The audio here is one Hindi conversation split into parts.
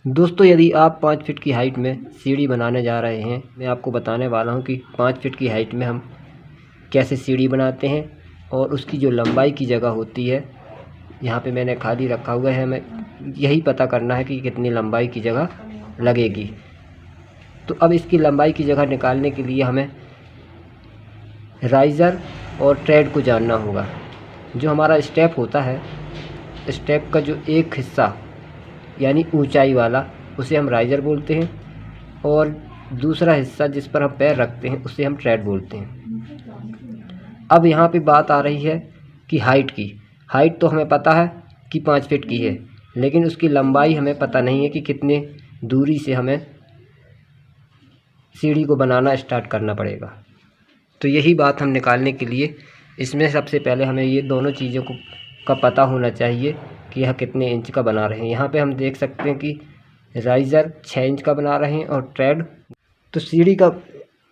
दोस्तों, यदि आप 5 फीट की हाइट में सीढ़ी बनाने जा रहे हैं, मैं आपको बताने वाला हूं कि 5 फीट की हाइट में हम कैसे सीढ़ी बनाते हैं और उसकी जो लंबाई की जगह होती है, यहाँ पे मैंने खाली रखा हुआ है, हमें यही पता करना है कि कितनी लंबाई की जगह लगेगी। तो अब इसकी लंबाई की जगह निकालने के लिए हमें राइज़र और ट्रेड को जानना होगा। जो हमारा स्टेप होता है, स्टेप का जो एक हिस्सा यानी ऊंचाई वाला, उसे हम राइज़र बोलते हैं, और दूसरा हिस्सा जिस पर हम पैर रखते हैं उसे हम ट्रेड बोलते हैं। अब यहाँ पे बात आ रही है कि हाइट की। हाइट तो हमें पता है कि 5 फीट की है, लेकिन उसकी लंबाई हमें पता नहीं है कि कितने दूरी से हमें सीढ़ी को बनाना स्टार्ट करना पड़ेगा। तो यही बात हम निकालने के लिए इसमें सबसे पहले हमें ये दोनों चीज़ों का पता होना चाहिए कि यह कितने इंच का बना रहे हैं। यहाँ पे हम देख सकते हैं कि राइज़र 6 इंच का बना रहे हैं और ट्रेड। तो सीढ़ी का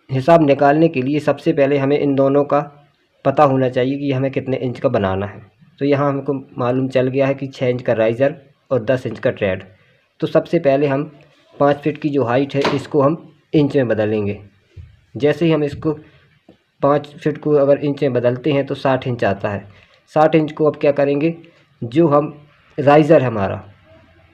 हिसाब निकालने के लिए सबसे पहले हमें इन दोनों का पता होना चाहिए कि हमें कितने इंच का बनाना है। तो यहाँ हमको मालूम चल गया है कि 6 इंच का राइज़र और 10 इंच का ट्रेड। तो सबसे पहले हम 5 फीट की जो हाइट है इसको हम इंच में बदलेंगे। जैसे ही हम इसको 5 फीट को अगर इंच में बदलते हैं तो 60 इंच आता है। 60 इंच को अब क्या करेंगे, जो हम राइज़र है हमारा,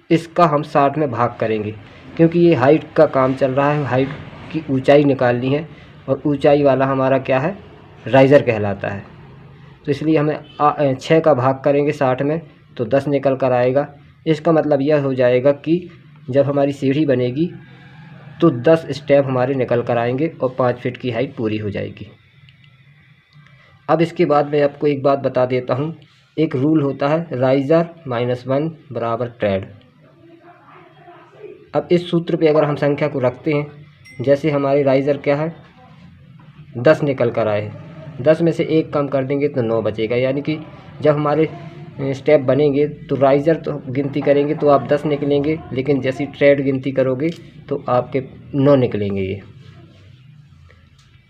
इसका हम 60 में भाग करेंगे, क्योंकि ये हाइट का काम चल रहा है, हाइट की ऊंचाई निकालनी है और ऊंचाई वाला हमारा क्या है, राइज़र कहलाता है। तो इसलिए हमें 6 का भाग करेंगे 60 में तो 10 निकल कर आएगा। इसका मतलब यह हो जाएगा कि जब हमारी सीढ़ी बनेगी तो 10 स्टेप हमारे निकल कर आएंगे और 5 फीट की हाइट पूरी हो जाएगी। अब इसके बाद मैं आपको एक बात बता देता हूँ। एक रूल होता है राइज़र -1 बराबर ट्रेड। अब इस सूत्र पे अगर हम संख्या को रखते हैं, जैसे हमारे राइज़र क्या है 10 निकल कर आए, 10 में से 1 कम कर देंगे तो 9 बचेगा। यानी कि जब हमारे स्टेप बनेंगे तो राइज़र तो गिनती करेंगे तो आप 10 निकलेंगे, लेकिन जैसी ट्रेड गिनती करोगे तो आपके 9 निकलेंगे ये।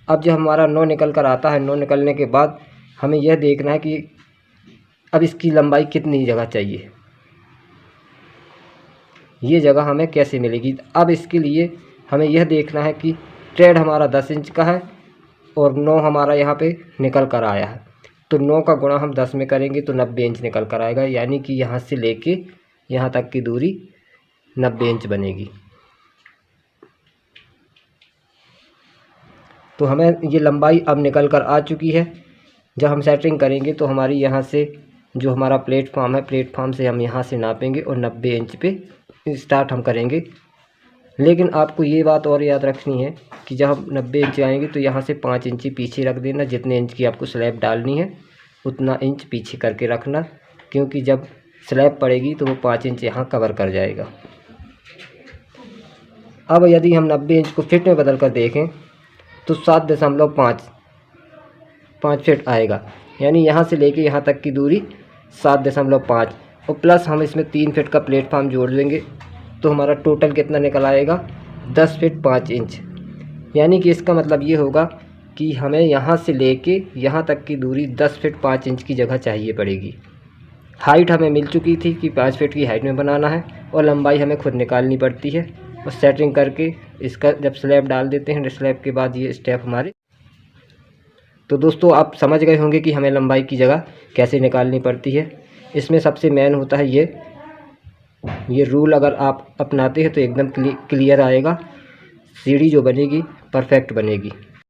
अब जब हमारा 9 निकल कर आता है, 9 निकलने के बाद हमें यह देखना है कि अब इसकी लंबाई कितनी जगह चाहिए, ये जगह हमें कैसे मिलेगी। अब इसके लिए हमें यह देखना है कि ट्रेड हमारा 10 इंच का है और 9 हमारा यहाँ पे निकल कर आया है, तो 9 का गुणा हम 10 में करेंगे तो 90 इंच निकल कर आएगा। यानी कि यहाँ से लेके यहाँ तक की दूरी 90 इंच बनेगी। तो हमें ये लंबाई अब निकल कर आ चुकी है। जब हम सेटिंग करेंगे तो हमारी यहाँ से जो हमारा प्लेटफॉर्म है, प्लेटफॉर्म से हम यहाँ से नापेंगे और 90 इंच पे स्टार्ट हम करेंगे। लेकिन आपको ये बात और याद रखनी है कि जब हम 90 इंच आएंगे तो यहाँ से 5 इंच पीछे रख देना। जितने इंच की आपको स्लैब डालनी है उतना इंच पीछे करके रखना, क्योंकि जब स्लैब पड़ेगी तो वो 5 इंच यहाँ कवर कर जाएगा। अब यदि हम 90 इंच को फिट में बदल कर देखें तो 7.5 फीट आएगा। यानी यहाँ से लेके यहाँ तक की दूरी 7.5, और प्लस हम इसमें 3 फीट का प्लेटफॉर्म जोड़ लेंगे तो हमारा टोटल कितना निकल आएगा, 10 फीट 5 इंच। यानी कि इसका मतलब ये होगा कि हमें यहाँ से लेके यहाँ तक की दूरी 10 फीट 5 इंच की जगह चाहिए पड़ेगी। हाइट हमें मिल चुकी थी कि 5 फीट की हाइट में बनाना है, और लंबाई हमें खुद निकालनी पड़ती है। और सेटिंग करके इसका जब स्लैब डाल देते हैं, स्लैब के बाद ये स्टेप हमारे। तो दोस्तों, आप समझ गए होंगे कि हमें लंबाई की जगह कैसे निकालनी पड़ती है। इसमें सबसे मेन होता है ये रूल अगर आप अपनाते हैं तो एकदम क्लियर आएगा, सीढ़ी जो बनेगी परफेक्ट बनेगी।